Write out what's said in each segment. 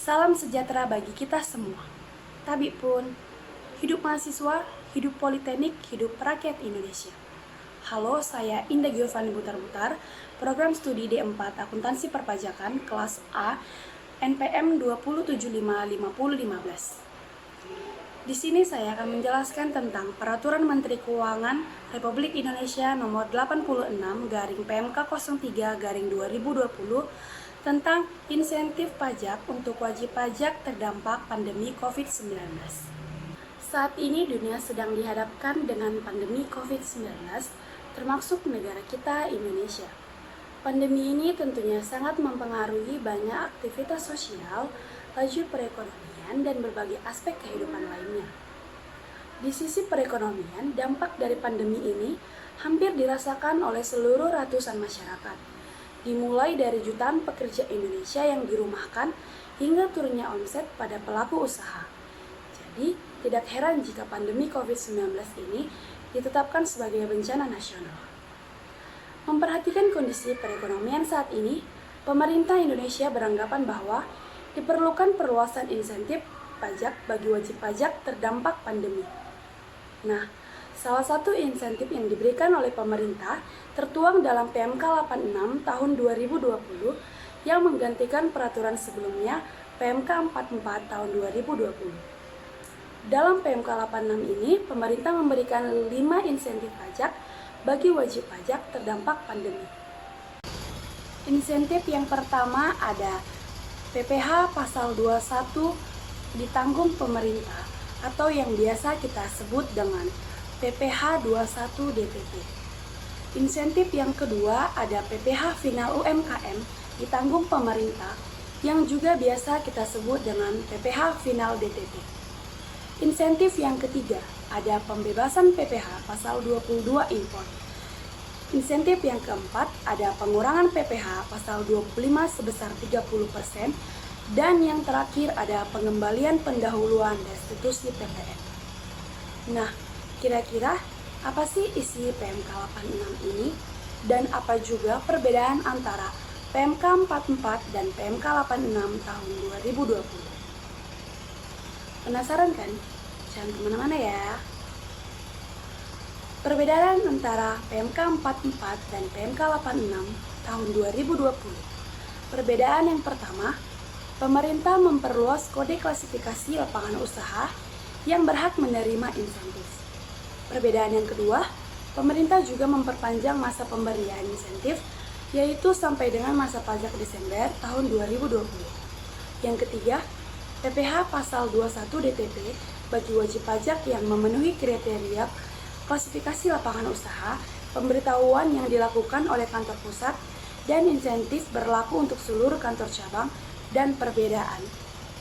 Salam sejahtera bagi kita semua. Tabik pun, hidup mahasiswa, hidup politeknik, hidup rakyat Indonesia. Halo, saya Indah Giovanni Butar-Butar, program studi D4 Akuntansi Perpajakan, kelas A, NPM 207555015. Di sini saya akan menjelaskan tentang Peraturan Menteri Keuangan Republik Indonesia Nomor 86/PMK 03/2020 tentang insentif pajak untuk wajib pajak terdampak pandemi COVID-19. Saat ini dunia sedang dihadapkan dengan pandemi COVID-19, termasuk negara kita Indonesia. Pandemi ini tentunya sangat mempengaruhi banyak aktivitas sosial, laju perekonomian, dan berbagai aspek kehidupan lainnya. Di sisi perekonomian, dampak dari pandemi ini hampir dirasakan oleh seluruh ratusan masyarakat, dimulai dari jutaan pekerja Indonesia yang dirumahkan hingga turunnya omset pada pelaku usaha. Jadi, tidak heran jika pandemi COVID-19 ini ditetapkan sebagai bencana nasional. Memperhatikan kondisi perekonomian saat ini, pemerintah Indonesia beranggapan bahwa diperlukan perluasan insentif pajak bagi wajib pajak terdampak pandemi. Nah, salah satu insentif yang diberikan oleh pemerintah tertuang dalam PMK 86 tahun 2020 yang menggantikan peraturan sebelumnya PMK 44 tahun 2020. Dalam PMK 86 ini, pemerintah memberikan 5 insentif pajak bagi wajib pajak terdampak pandemi. Insentif yang pertama ada PPh pasal 21 ditanggung pemerintah atau yang biasa kita sebut dengan PPh 21 DPP. Insentif yang kedua ada PPh final UMKM ditanggung pemerintah yang juga biasa kita sebut dengan PPh final DTP. Insentif yang ketiga ada pembebasan PPh pasal 22 impor. Insentif yang keempat ada pengurangan PPh pasal 25 sebesar 30%, dan yang terakhir ada pengembalian pendahuluan restitusi PPN. Nah, kira-kira apa sih isi PMK 86 ini dan apa juga perbedaan antara PMK 44 dan PMK 86 tahun 2020? Penasaran kan? Jangan kemana-mana ya. Perbedaan antara PMK 44 dan PMK 86 tahun 2020. Perbedaan yang pertama, pemerintah memperluas kode klasifikasi lapangan usaha yang berhak menerima insentif. Perbedaan yang kedua, pemerintah juga memperpanjang masa pemberian insentif, yaitu sampai dengan masa pajak Desember tahun 2020. Yang ketiga, PPh pasal 21 DTP bagi wajib pajak yang memenuhi kriteria klasifikasi lapangan usaha, pemberitahuan yang dilakukan oleh kantor pusat, dan insentif berlaku untuk seluruh kantor cabang, dan perbedaan.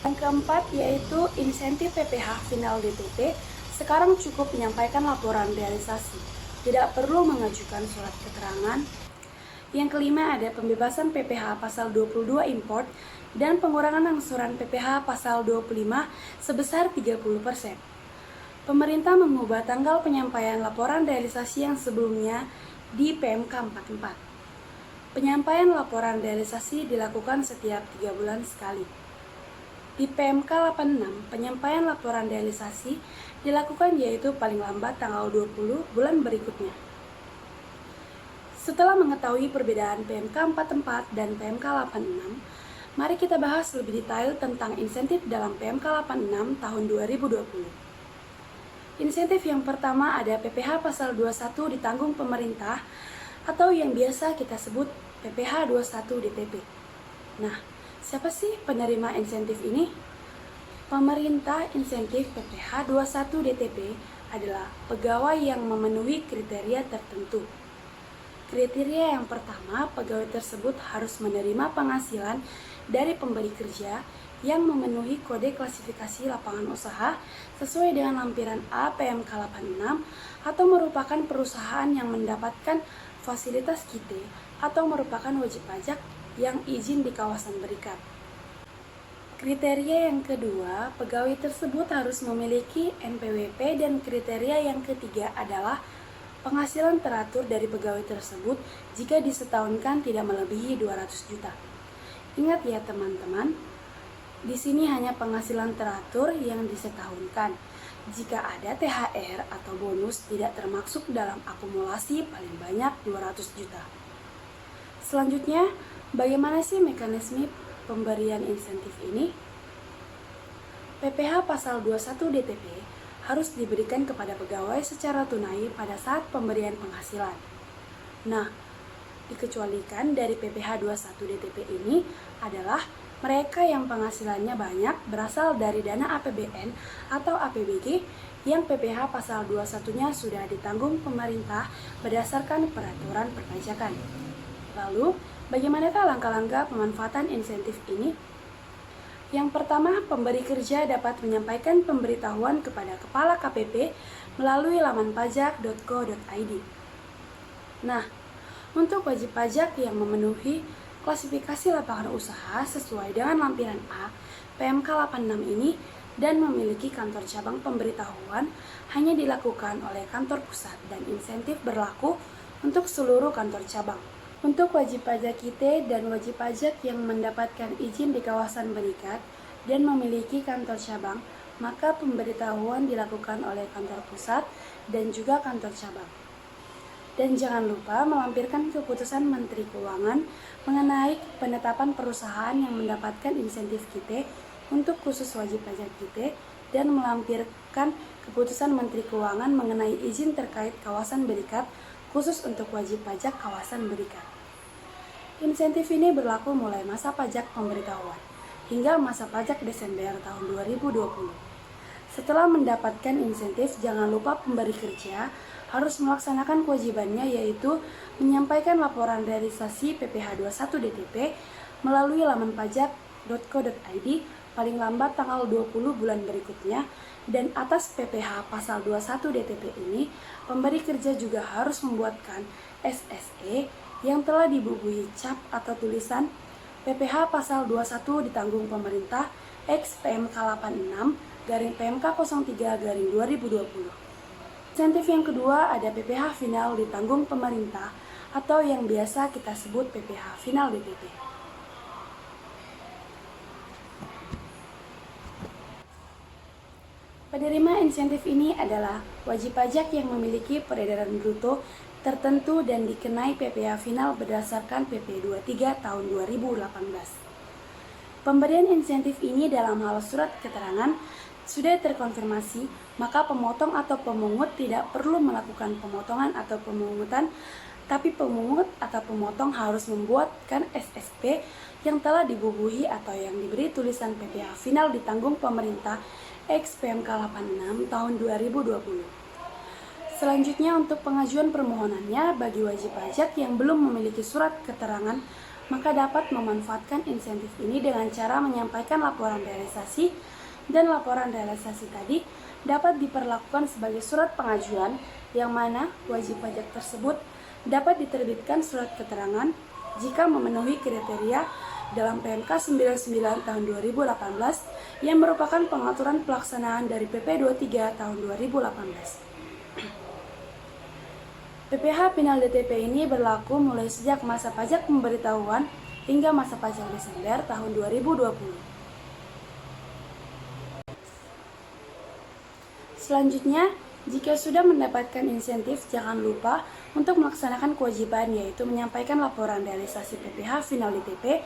Yang keempat yaitu insentif PPh final DTP sekarang cukup menyampaikan laporan realisasi, tidak perlu mengajukan surat keterangan. Yang kelima ada pembebasan PPh pasal 22 import dan pengurangan angsuran PPh pasal 25 sebesar 30%. Pemerintah mengubah tanggal penyampaian laporan realisasi yang sebelumnya di PMK 44. Penyampaian laporan realisasi dilakukan setiap 3 bulan sekali. Di PMK 86, penyampaian laporan realisasi dilakukan yaitu paling lambat tanggal 20 bulan berikutnya. Setelah mengetahui perbedaan PMK 44 dan PMK 86, mari kita bahas lebih detail tentang insentif dalam PMK 86 tahun 2020. Insentif yang pertama ada PPh pasal 21 ditanggung pemerintah atau yang biasa kita sebut PPh 21 DTP. Nah, siapa sih penerima insentif ini? Pemerintah insentif PPh 21 DTP adalah pegawai yang memenuhi kriteria tertentu. Kriteria yang pertama, pegawai tersebut harus menerima penghasilan dari pemberi kerja yang memenuhi kode klasifikasi lapangan usaha sesuai dengan lampiran A PMK 86 atau merupakan perusahaan yang mendapatkan fasilitas KITE atau merupakan wajib pajak yang izin di kawasan berikat. Kriteria yang kedua, pegawai tersebut harus memiliki NPWP, dan kriteria yang ketiga adalah penghasilan teratur dari pegawai tersebut jika disetahunkan tidak melebihi 200 juta. Ingat ya teman-teman, Di sini hanya penghasilan teratur yang disetahunkan. Jika ada THR atau bonus tidak termasuk dalam akumulasi paling banyak 200 juta. Selanjutnya, bagaimana sih mekanisme pemberian insentif ini? PPh Pasal 21 DTP harus diberikan kepada pegawai secara tunai pada saat pemberian penghasilan. Nah, dikecualikan dari PPh 21 DTP ini adalah mereka yang penghasilannya banyak berasal dari dana APBN atau APBG yang PPh Pasal 21-nya sudah ditanggung pemerintah berdasarkan peraturan perpajakan. Lalu, bagaimanakah langkah-langkah pemanfaatan insentif ini? Yang pertama, pemberi kerja dapat menyampaikan pemberitahuan kepada Kepala KPP melalui laman pajak.go.id. Nah, untuk wajib pajak yang memenuhi klasifikasi lapangan usaha sesuai dengan lampiran A PMK 86 ini dan memiliki kantor cabang pemberitahuan hanya dilakukan oleh kantor pusat dan insentif berlaku untuk seluruh kantor cabang. Untuk wajib pajak KIT dan wajib pajak yang mendapatkan izin di kawasan berikat dan memiliki kantor cabang, maka pemberitahuan dilakukan oleh kantor pusat dan juga kantor cabang. Dan jangan lupa melampirkan keputusan Menteri Keuangan mengenai penetapan perusahaan yang mendapatkan insentif KIT untuk khusus wajib pajak KIT dan melampirkan keputusan Menteri Keuangan mengenai izin terkait kawasan berikat khusus untuk wajib pajak kawasan berikat. Insentif ini berlaku mulai masa pajak pemberitahuan hingga masa pajak Desember tahun 2020. Setelah mendapatkan insentif, jangan lupa pemberi kerja harus melaksanakan kewajibannya yaitu menyampaikan laporan realisasi PPh 21 DTP melalui laman pajak.go.id paling lambat tanggal 20 bulan berikutnya, dan atas PPh Pasal 21 DTP ini, pemberi kerja juga harus membuatkan SSE yang telah dibubuhi cap atau tulisan PPh Pasal 21 ditanggung pemerintah X PMK 86 PMK 03 2020. Insentif yang kedua ada PPh final ditanggung pemerintah atau yang biasa kita sebut PPh final DTP. Penerima insentif ini adalah wajib pajak yang memiliki peredaran bruto tertentu dan dikenai PPh final berdasarkan PP 23 tahun 2018. Pemberian insentif ini dalam hal surat keterangan sudah terkonfirmasi, maka pemotong atau pemungut tidak perlu melakukan pemotongan atau pemungutan, tapi pemungut atau pemotong harus membuatkan SSP yang telah dibubuhi atau yang diberi tulisan PPh final ditanggung pemerintah X PMK 86 tahun 2020. Selanjutnya, untuk pengajuan permohonannya bagi wajib pajak yang belum memiliki surat keterangan, maka dapat memanfaatkan insentif ini dengan cara menyampaikan laporan realisasi, dan laporan realisasi tadi dapat diperlakukan sebagai surat pengajuan yang mana wajib pajak tersebut dapat diterbitkan surat keterangan jika memenuhi kriteria dalam PMK 99 tahun 2018 yang merupakan pengaturan pelaksanaan dari PP 23 tahun 2018. PPh final DTP ini berlaku mulai sejak masa pajak pemberitahuan hingga masa pajak Desember tahun 2020. Selanjutnya, jika sudah mendapatkan insentif, jangan lupa untuk melaksanakan kewajiban yaitu menyampaikan laporan realisasi PPh final DTP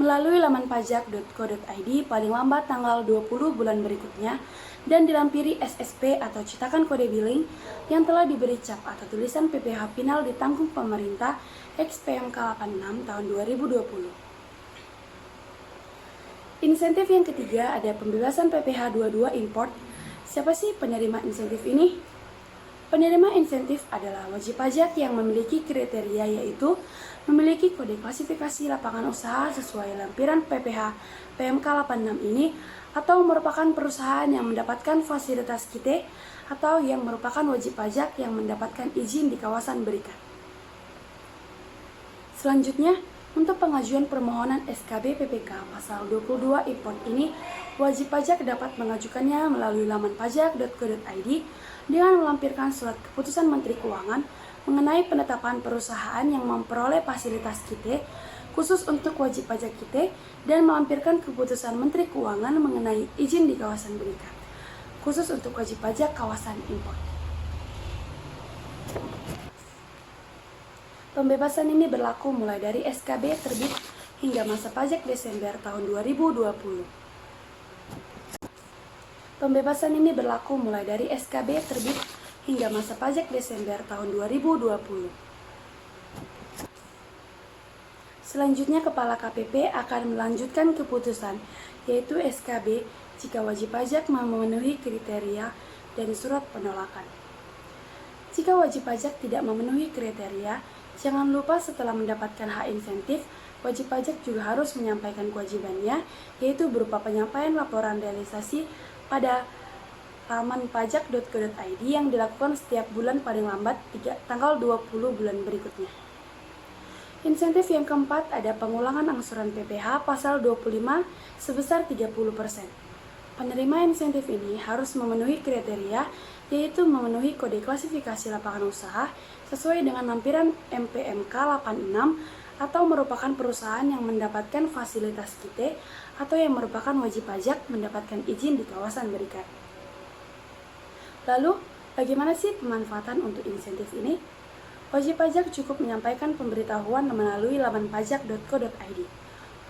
melalui laman pajak.go.id paling lambat tanggal 20 bulan berikutnya dan dilampiri SSP atau cetakan kode billing yang telah diberi cap atau tulisan PPh final ditanggung pemerintah X PMK 86 tahun 2020. Insentif yang ketiga ada pembebasan PPh 22 import. Siapa sih penerima insentif ini? Penerima insentif adalah wajib pajak yang memiliki kriteria yaitu memiliki kode klasifikasi lapangan usaha sesuai lampiran PPh PMK 86 ini atau merupakan perusahaan yang mendapatkan fasilitas KIT atau yang merupakan wajib pajak yang mendapatkan izin di kawasan berikat. Selanjutnya, untuk pengajuan permohonan SKB PPK Pasal 22 import ini, wajib pajak dapat mengajukannya melalui laman pajak.go.id dengan melampirkan surat keputusan Menteri Keuangan mengenai penetapan perusahaan yang memperoleh fasilitas KIT khusus untuk wajib pajak kita dan melampirkan keputusan Menteri Keuangan mengenai izin di kawasan berikat, khusus untuk wajib pajak kawasan impor. Pembebasan ini berlaku mulai dari SKB terbit hingga masa pajak Desember tahun 2020. Pembebasan ini berlaku mulai dari SKB terbit hingga masa pajak Desember tahun 2020. Selanjutnya, Kepala KPP akan melanjutkan keputusan, yaitu SKB, jika wajib pajak memenuhi kriteria dan surat penolakan. Jika wajib pajak tidak memenuhi kriteria, jangan lupa setelah mendapatkan hak insentif, wajib pajak juga harus menyampaikan kewajibannya, yaitu berupa penyampaian laporan realisasi pada laman pajak.go.id yang dilakukan setiap bulan paling lambat tanggal 20 bulan berikutnya. Insentif yang keempat ada pengulangan angsuran PPh pasal 25 sebesar 30%. Penerima insentif ini harus memenuhi kriteria, yaitu memenuhi kode klasifikasi lapangan usaha sesuai dengan lampiran MPMK 86 atau merupakan perusahaan yang mendapatkan fasilitas KIT atau yang merupakan wajib pajak mendapatkan izin di kawasan berikat. Lalu, bagaimana sih pemanfaatan untuk insentif ini? Wajib pajak cukup menyampaikan pemberitahuan melalui laman pajak.go.id.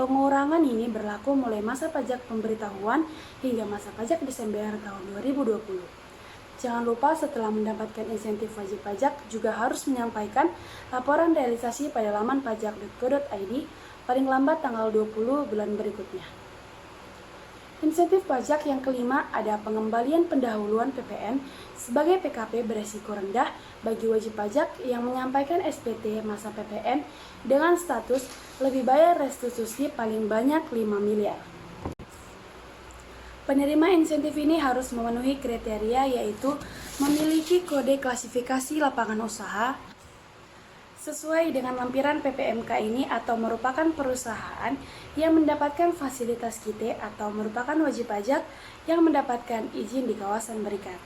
Pengurangan ini berlaku mulai masa pajak pemberitahuan hingga masa pajak Desember tahun 2020. Jangan lupa setelah mendapatkan insentif wajib pajak juga harus menyampaikan laporan realisasi pada laman pajak.go.id paling lambat tanggal 20 bulan berikutnya. Insentif pajak yang kelima ada pengembalian pendahuluan PPN sebagai PKP beresiko rendah bagi wajib pajak yang menyampaikan SPT masa PPN dengan status lebih bayar restitusi paling banyak 5 miliar. Penerima insentif ini harus memenuhi kriteria, yaitu memiliki kode klasifikasi lapangan usaha sesuai dengan lampiran PPMK ini atau merupakan perusahaan yang mendapatkan fasilitas KIT atau merupakan wajib pajak yang mendapatkan izin di kawasan berikat.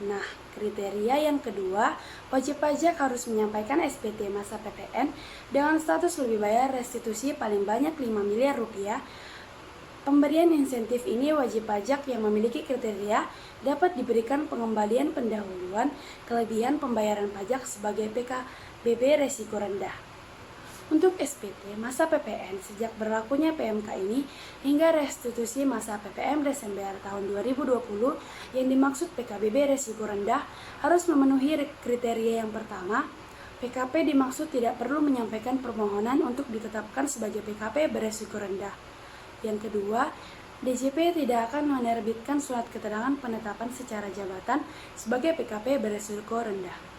Nah, kriteria yang kedua, wajib pajak harus menyampaikan SPT masa PPN dengan status lebih bayar restitusi paling banyak 5 miliar rupiah. Pemberian insentif ini wajib pajak yang memiliki kriteria dapat diberikan pengembalian pendahuluan kelebihan pembayaran pajak sebagai PKBB resiko rendah. Untuk SPT masa PPN sejak berlakunya PMK ini hingga restitusi masa PPN Desember tahun 2020 yang dimaksud PKBB resiko rendah harus memenuhi kriteria yang pertama. PKP dimaksud tidak perlu menyampaikan permohonan untuk ditetapkan sebagai PKP beresiko rendah. Yang kedua, DJP tidak akan menerbitkan surat keterangan penetapan secara jabatan sebagai PKP beresiko rendah.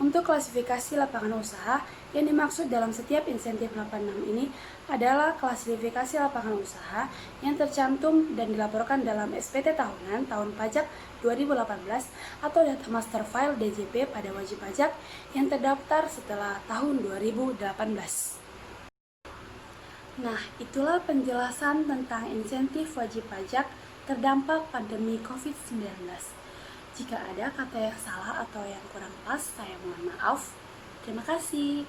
Untuk klasifikasi lapangan usaha, yang dimaksud dalam setiap insentif 86 ini adalah klasifikasi lapangan usaha yang tercantum dan dilaporkan dalam SPT tahunan tahun pajak 2018 atau data master file DJP pada wajib pajak yang terdaftar setelah tahun 2018. Nah, itulah penjelasan tentang insentif wajib pajak terdampak pandemi COVID-19. Jika ada kata yang salah atau yang kurang pas, saya mohon maaf. Terima kasih.